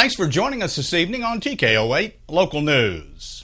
Thanks for joining us this evening on TKO8 Local News.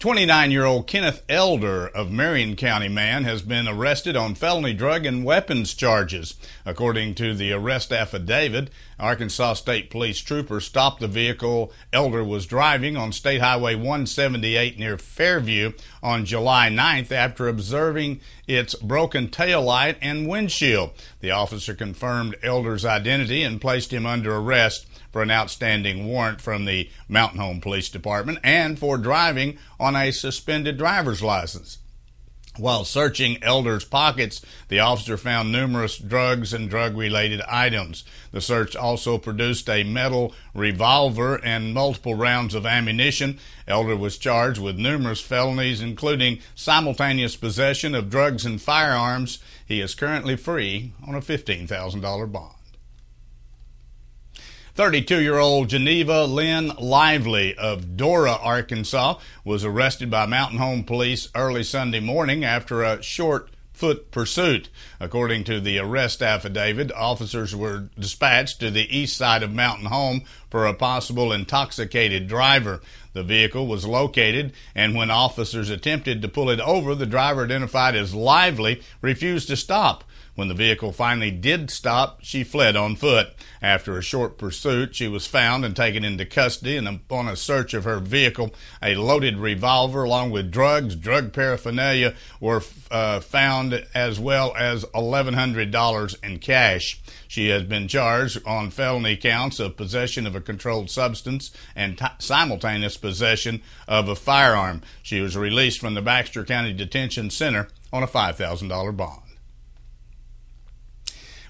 29-year-old Kenneth Elder of Marion County man has been arrested on felony drug and weapons charges. According to the arrest affidavit, Arkansas State Police troopers stopped the vehicle Elder was driving on State Highway 178 near Fairview on July 9th after observing its broken taillight and windshield. The officer confirmed Elder's identity and placed him under arrest for an outstanding warrant from the Mountain Home Police Department and for driving on a suspended driver's license. While searching Elder's pockets, the officer found numerous drugs and drug-related items. The search also produced a metal revolver and multiple rounds of ammunition. Elder was charged with numerous felonies, including simultaneous possession of drugs and firearms. He is currently free on a $15,000 bond. 32-year-old Geneva Lynn Lively of Dora, Arkansas, was arrested by Mountain Home Police early Sunday morning after a short-foot pursuit. According to the arrest affidavit, officers were dispatched to the east side of Mountain Home for a possible intoxicated driver. The vehicle was located, and when officers attempted to pull it over, the driver, identified as Lively, refused to stop. When the vehicle finally did stop, she fled on foot. After a short pursuit, she was found and taken into custody, and upon a search of her vehicle, a loaded revolver along with drugs, drug paraphernalia were found, as well as $1,100 in cash. She has been charged on felony counts of possession of a controlled substance and simultaneous possession of a firearm. She was released from the Baxter County Detention Center on a $5,000 bond.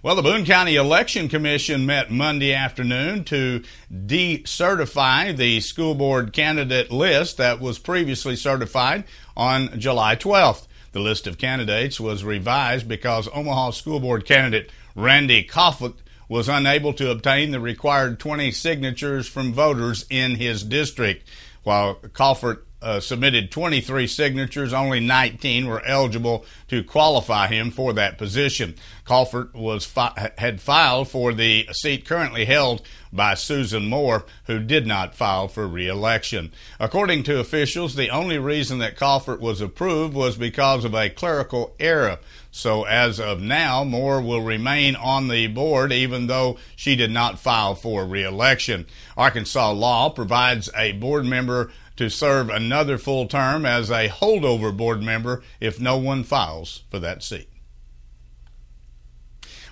Well, the Boone County Election Commission met Monday afternoon to decertify the school board candidate list that was previously certified on July 12th. The list of candidates was revised because Omaha school board candidate Randy Coffert was unable to obtain the required 20 signatures from voters in his district. While Coffert submitted 23 signatures, only 19 were eligible to qualify him for that position. Coffert had filed for the seat currently held by Susan Moore, who did not file for re-election. According to officials, the only reason that Coffert was approved was because of a clerical error. So as of now, Moore will remain on the board even though she did not file for re-election. Arkansas law provides a board member to serve another full term as a holdover board member if no one files for that seat.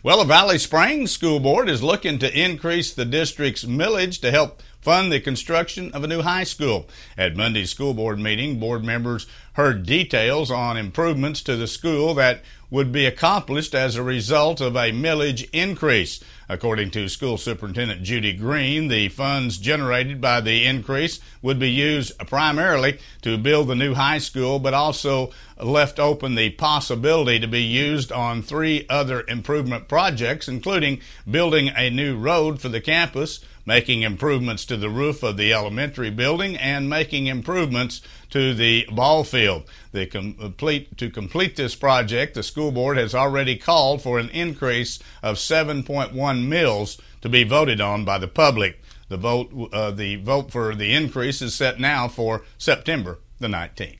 Well, the Valley Springs School Board is looking to increase the district's millage to help fund the construction of a new high school. At Monday's school board meeting, board members heard details on improvements to the school that would be accomplished as a result of a millage increase. According to School Superintendent Judy Green, the funds generated by the increase would be used primarily to build the new high school, but also left open the possibility to be used on 3 other improvement projects, including building a new road for the campus, making improvements to the roof of the elementary building, and making improvements to the ball field. To complete this project, the school board has already called for an increase of 7.1 mills to be voted on by the public. The vote for the increase is set now for September the 19th.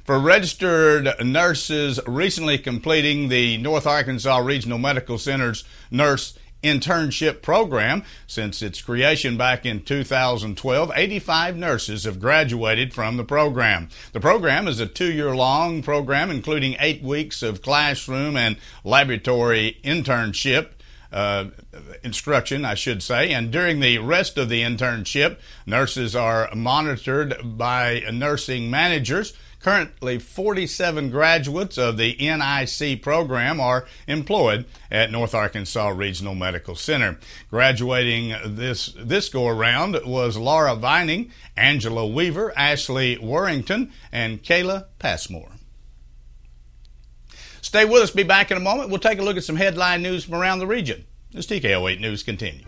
For registered nurses recently completing the North Arkansas Regional Medical Center's nurse internship program. Since its creation back in 2012, 85 nurses have graduated from the program. The program is a 2-year-long program including 8 weeks of classroom and laboratory internship instruction, and during the rest of the internship, nurses are monitored by nursing managers. Currently, 47 graduates of the NIC program are employed at North Arkansas Regional Medical Center. Graduating this go-around was Laura Vining, Angela Weaver, Ashley Warrington, and Kayla Passmore. Stay with us. Be back in a moment. We'll take a look at some headline news from around the region as TKO8 News continues.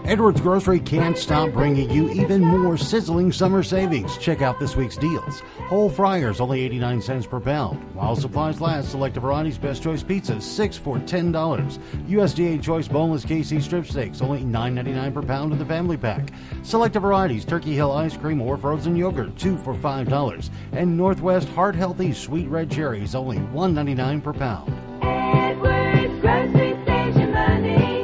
Edwards Grocery can't stop bringing you even more sizzling summer savings. Check out this week's deals. Whole fryers, only 89 cents per pound. While supplies last, select varieties Best Choice pizzas, 6 for $10. USDA Choice boneless KC strip steaks, only $9.99 per pound in the family pack. Select varieties Turkey Hill ice cream or frozen yogurt, 2 for $5. And Northwest Heart Healthy sweet red cherries, only $1.99 per pound. Edwards Grocery Station Money.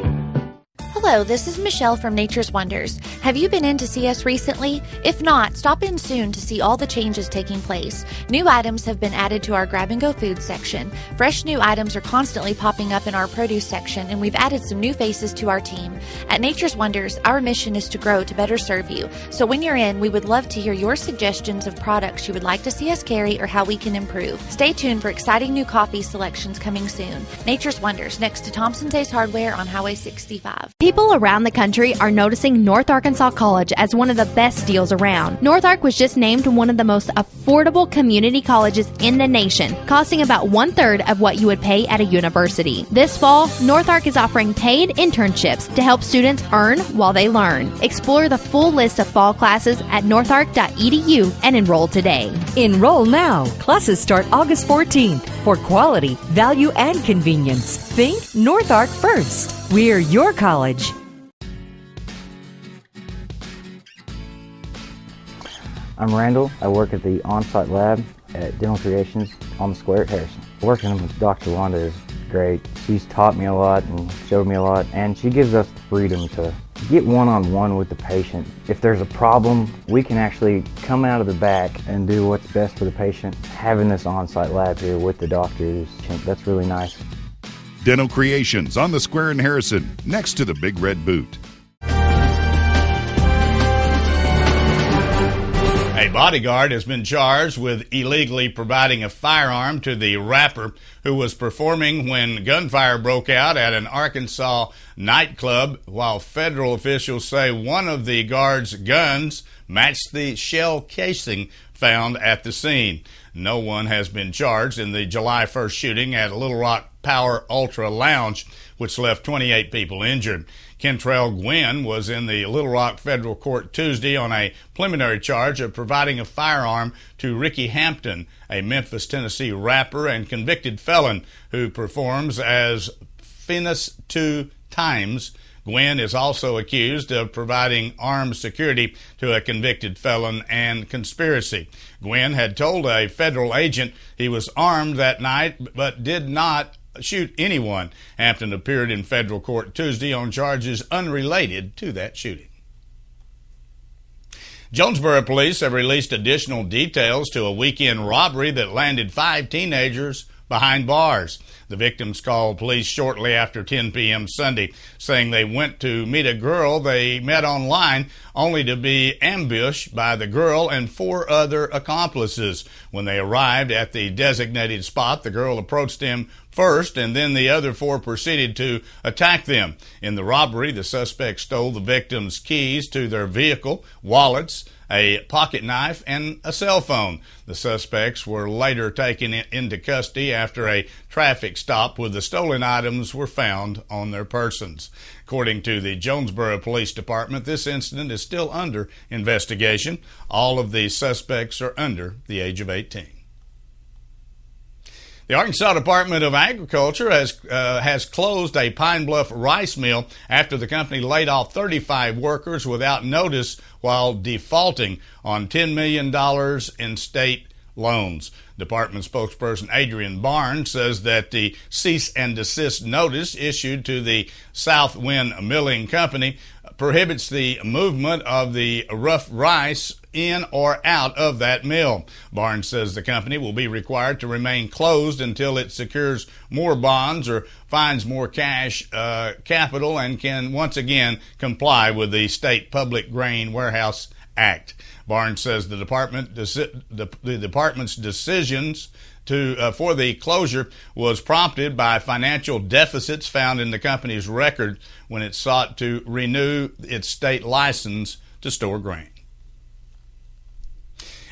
Hello, this is Michelle from Nature's Wonders. Have you been in to see us recently? If not, stop in soon to see all the changes taking place. New items have been added to our grab-and-go food section. Fresh new items are constantly popping up in our produce section, and we've added some new faces to our team. At Nature's Wonders, our mission is to grow to better serve you. So when you're in, we would love to hear your suggestions of products you would like to see us carry or how we can improve. Stay tuned for exciting new coffee selections coming soon. Nature's Wonders, next to Thompson's Ace Hardware on Highway 65. People around the country are noticing North Arkansas College as one of the best deals around. North Ark was just named one of the most affordable community colleges in the nation, costing about 1/3 of what you would pay at a university. This fall, North Ark is offering paid internships to help students earn while they learn. Explore the full list of fall classes at northark.edu and enroll today. Enroll now. Classes start August 14th for quality, value, and convenience. Think North Ark first. We're your college. I'm Randall. I work at the on-site lab at Dental Creations on the square at Harrison. Working with Dr. Wanda is great. She's taught me a lot and showed me a lot, and she gives us the freedom to get one-on-one with the patient. If there's a problem, we can actually come out of the back and do what's best for the patient. Having this on-site lab here with the doctors, that's really nice. Dental Creations on the square in Harrison, next to the Big Red Boot. A bodyguard has been charged with illegally providing a firearm to the rapper who was performing when gunfire broke out at an Arkansas nightclub, while federal officials say one of the guard's guns matched the shell casing found at the scene. No one has been charged in the July 1st shooting at Little Rock Power Ultra Lounge, which left 28 people injured. Kentrell Gwynn was in the Little Rock Federal Court Tuesday on a preliminary charge of providing a firearm to Ricky Hampton, a Memphis, Tennessee rapper and convicted felon who performs as Phoenix 2 Times. Gwynn is also accused of providing armed security to a convicted felon and conspiracy. Gwynn had told a federal agent he was armed that night but did not shoot anyone. Hampton appeared in federal court Tuesday on charges unrelated to that shooting. Jonesboro police have released additional details to a weekend robbery that landed 5 teenagers behind bars. The victims called police shortly after 10 p.m. Sunday, saying they went to meet a girl they met online, only to be ambushed by the girl and 4 other accomplices. When they arrived at the designated spot, the girl approached them first, and then the other 4 proceeded to attack them. In the robbery, the suspects stole the victims' keys to their vehicle, wallets, a pocket knife, and a cell phone. The suspects were later taken into custody after a traffic stop with the stolen items were found on their persons. According to the Jonesboro Police Department, this incident is still under investigation. All of the suspects are under the age of 18. The Arkansas Department of Agriculture has closed a Pine Bluff rice mill after the company laid off 35 workers without notice while defaulting on $10 million in state loans. Department spokesperson Adrian Barnes says that the cease and desist notice issued to the Southwind Milling Company prohibits the movement of the rough rice in or out of that mill. Barnes says the company will be required to remain closed until it secures more bonds or finds more cash capital and can once again comply with the State Public Grain Warehouse Act. Barnes says the department's decisions for the closure was prompted by financial deficits found in the company's record when it sought to renew its state license to store grain.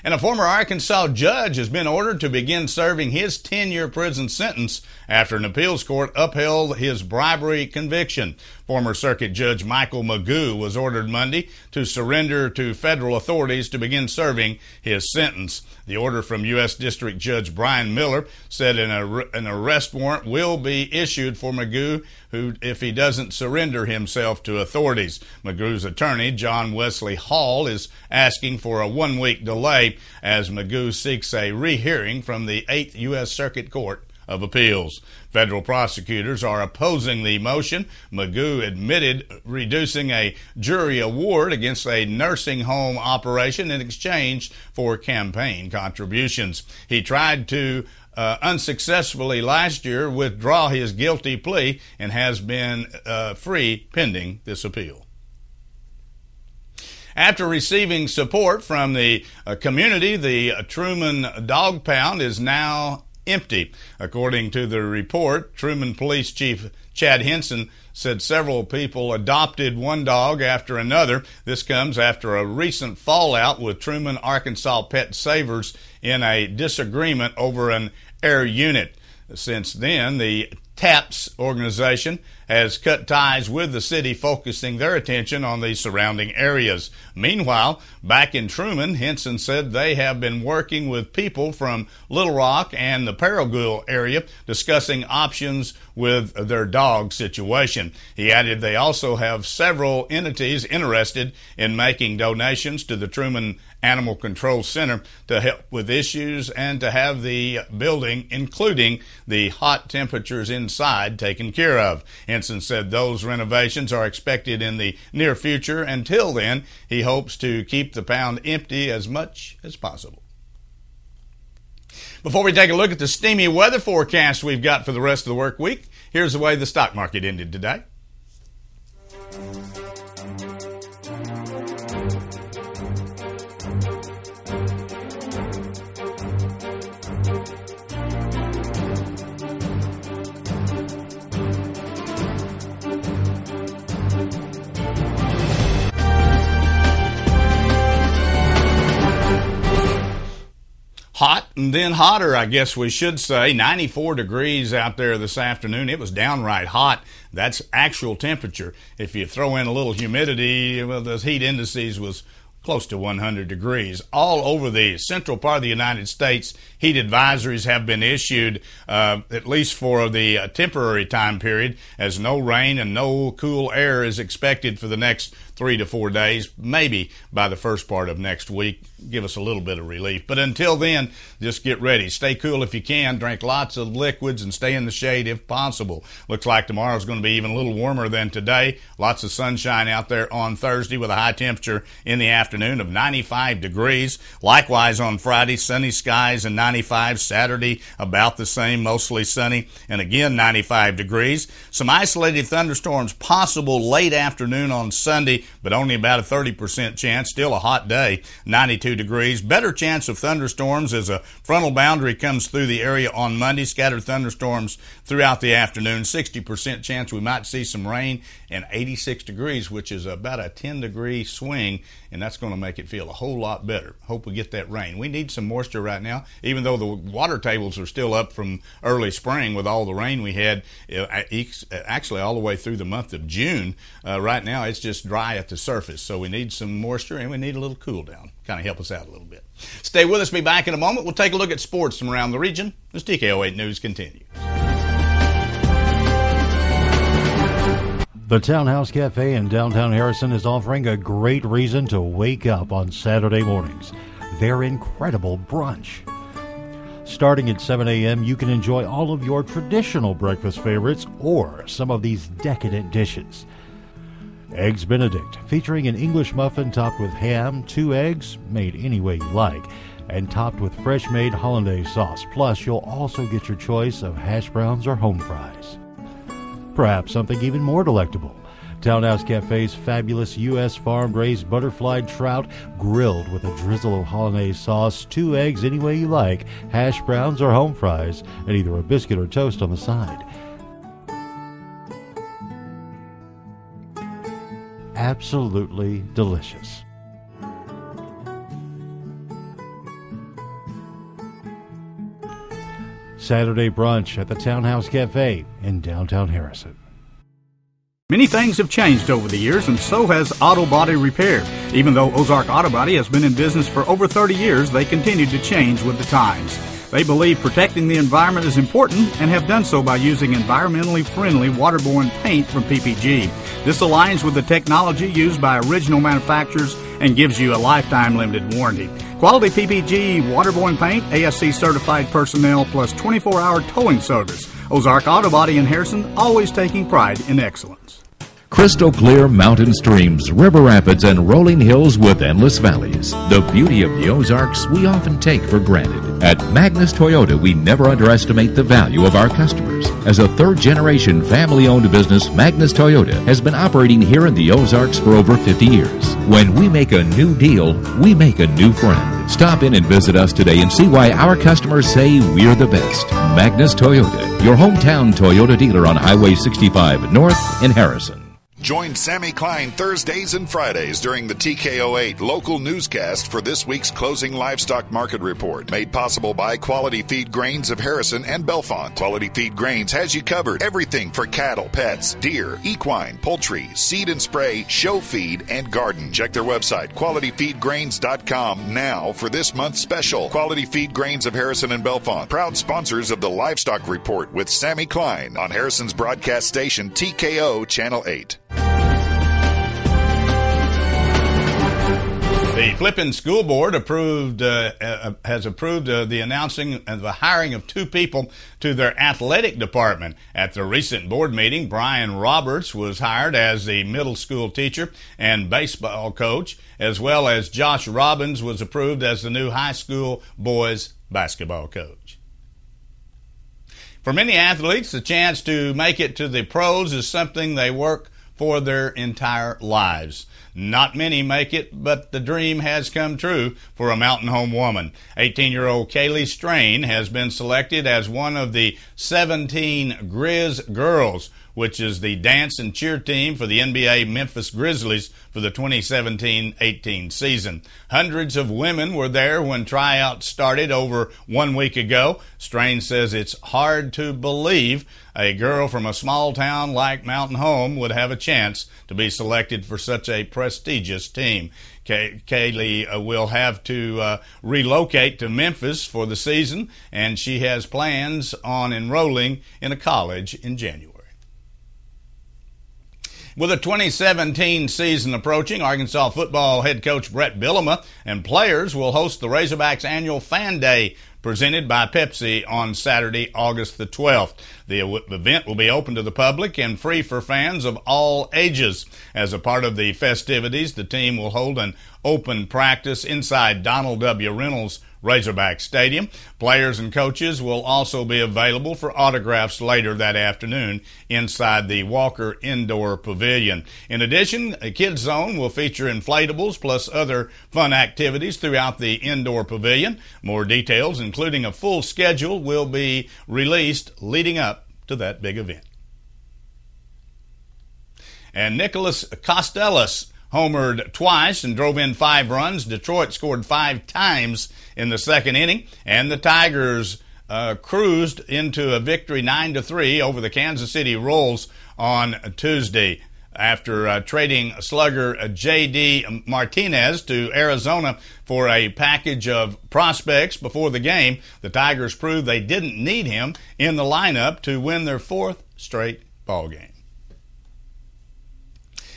And a former Arkansas judge has been ordered to begin serving his 10-year prison sentence after an appeals court upheld his bribery conviction. Former Circuit Judge Michael Magoo was ordered Monday to surrender to federal authorities to begin serving his sentence. The order from U.S. District Judge Brian Miller said an arrest warrant will be issued for Magoo if he doesn't surrender himself to authorities. Magoo's attorney, John Wesley Hall, is asking for a one-week delay as Magoo seeks a rehearing from the 8th U.S. Circuit Court of Appeals. Federal prosecutors are opposing the motion. Magoo admitted reducing a jury award against a nursing home operation in exchange for campaign contributions. He tried to unsuccessfully last year withdraw his guilty plea and has been free pending this appeal. After receiving support from the community, the Truman Dog Pound is now empty. According to the report, Truman Police Chief Chad Henson said several people adopted one dog after another. This comes after a recent fallout with Truman, Arkansas Pet Savers in a disagreement over an air unit. Since then, the TAPS organization has cut ties with the city, focusing their attention on the surrounding areas. Meanwhile, back in Truman, Henson said they have been working with people from Little Rock and the Paragould area discussing options with their dog situation. He added they also have several entities interested in making donations to the Truman Animal Control Center to help with issues and to have the building, including the hot temperatures inside, taken care of. Henson said those renovations are expected in the near future. Until then, he hopes to keep the pound empty as much as possible. Before we take a look at the steamy weather forecast we've got for the rest of the work week, here's the way the stock market ended today. Hot and then hotter, I guess we should say. 94 degrees out there this afternoon. It was downright hot. That's actual temperature. If you throw in a little humidity, well, the heat indices was close to 100 degrees. All over the central part of the United States, heat advisories have been issued, at least for the temporary time period, as no rain and no cool air is expected for the next 3 to 4 days, maybe by the first part of next week. Give us a little bit of relief. But until then, just get ready. Stay cool if you can. Drink lots of liquids and stay in the shade if possible. Looks like tomorrow's going to be even a little warmer than today. Lots of sunshine out there on Thursday with a high temperature in the afternoon of 95 degrees. Likewise on Friday, sunny skies and 95. Saturday, about the same, mostly sunny, and again 95 degrees. Some isolated thunderstorms possible late afternoon on Sunday, but only about a 30% chance. Still a hot day, 92 degrees. Better chance of thunderstorms as a frontal boundary comes through the area on Monday. Scattered thunderstorms throughout the afternoon. 60% chance we might see some rain, and 86 degrees, which is about a 10-degree swing, and that's going to make it feel a whole lot better. Hope we get that rain. We need some moisture right now, even though the water tables are still up from early spring with all the rain we had, actually all the way through the month of June. Right now it's just dry at the surface, so we need some moisture and we need a little cool down. Kind of help us out a little bit. Stay with us. Be back in a moment. We'll take a look at sports from around the region as TKO8 News continues. The Townhouse Cafe in downtown Harrison is offering a great reason to wake up on Saturday mornings. Their incredible brunch. Starting at 7 a.m., you can enjoy all of your traditional breakfast favorites or some of these decadent dishes. Eggs Benedict, featuring an English muffin topped with ham, 2 eggs, made any way you like, and topped with fresh-made hollandaise sauce. Plus, you'll also get your choice of hash browns or home fries. Perhaps something even more delectable. Townhouse Cafe's fabulous U.S. farm-raised butterfly trout grilled with a drizzle of hollandaise sauce, 2 eggs any way you like, hash browns or home fries, and either a biscuit or toast on the side. Absolutely delicious. Saturday brunch at the Townhouse Cafe in downtown Harrison. Many things have changed over the years, and so has auto body repair. Even though Ozark Auto Body has been in business for over 30 years, they continue to change with the times. They believe protecting the environment is important and have done so by using environmentally friendly waterborne paint from PPG. This aligns with the technology used by original manufacturers and gives you a lifetime limited warranty. Quality PPG waterborne paint, ASC certified personnel, plus 24-hour towing service. Ozark Auto Body in Harrison, always taking pride in excellence. Crystal clear mountain streams, river rapids, and rolling hills with endless valleys. The beauty of the Ozarks we often take for granted. At Magnus Toyota, we never underestimate the value of our customers. As a third-generation family-owned business, Magnus Toyota has been operating here in the Ozarks for over 50 years. When we make a new deal, we make a new friend. Stop in and visit us today and see why our customers say we're the best. Magnus Toyota, your hometown Toyota dealer on Highway 65 North in Harrison. Join Sammy Klein Thursdays and Fridays during the TKO8 local newscast for this week's closing livestock market report. Made possible by Quality Feed Grains of Harrison and Bellefonte. Quality Feed Grains has you covered. Everything for cattle, pets, deer, equine, poultry, seed and spray, show feed, and garden. Check their website, qualityfeedgrains.com, now for this month's special. Quality Feed Grains of Harrison and Bellefonte, proud sponsors of the Livestock Report with Sammy Klein on Harrison's broadcast station TKO Channel 8. The Flippin School Board has approved the announcing of the hiring of 2 people to their athletic department. At the recent board meeting, Brian Roberts was hired as the middle school teacher and baseball coach, as well as Josh Robbins was approved as the new high school boys basketball coach. For many athletes, the chance to make it to the pros is something they work for their entire lives. Not many make it, but the dream has come true for a Mountain Home woman. 18-year-old Kaylee Strain has been selected as one of the 17 Grizz Girls, which is the dance and cheer team for the NBA Memphis Grizzlies for the 2017-18 season. Hundreds of women were there when tryouts started over 1 week ago. Strain says it's hard to believe a girl from a small town like Mountain Home would have a chance to be selected for such a prestigious team. Kaylee will have to relocate to Memphis for the season, and she has plans on enrolling in a college in January. With the 2017 season approaching, Arkansas football head coach Brett Bielema and players will host the Razorbacks annual Fan Day presented by Pepsi on Saturday, August the 12th. The event will be open to the public and free for fans of all ages. As a part of the festivities, the team will hold an open practice inside Donald W. Reynolds Razorback Stadium. Players and coaches will also be available for autographs later that afternoon inside the Walker Indoor Pavilion. In addition, a kids zone will feature inflatables plus other fun activities throughout the indoor pavilion. More details, including a full schedule, will be released leading up to that big event. And Nicholas Costellas homered twice and drove in 5 runs. Detroit scored 5 times in the second inning, and the Tigers cruised into a victory 9-3 over the Kansas City Royals on Tuesday. After trading slugger J.D. Martinez to Arizona for a package of prospects before the game, the Tigers proved they didn't need him in the lineup to win their 4th straight ball game.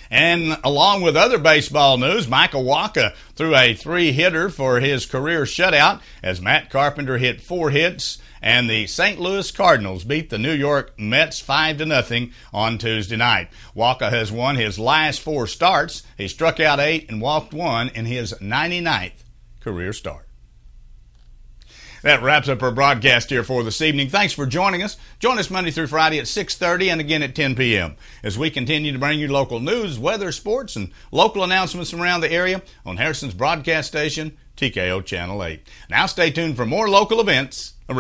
And along with other baseball news, Michael Wacha threw a 3-hitter for his career shutout as Matt Carpenter hit 4 hits, and the St. Louis Cardinals beat the New York Mets 5-0 on Tuesday night. Wacha has won his last 4 starts. He struck out 8 and walked 1 in his 99th career start. That wraps up our broadcast here for this evening. Thanks for joining us. Join us Monday through Friday at 6:30 and again at 10 p.m. as we continue to bring you local news, weather, sports, and local announcements from around the area on Harrison's broadcast station, TKO Channel 8. Now stay tuned for more local events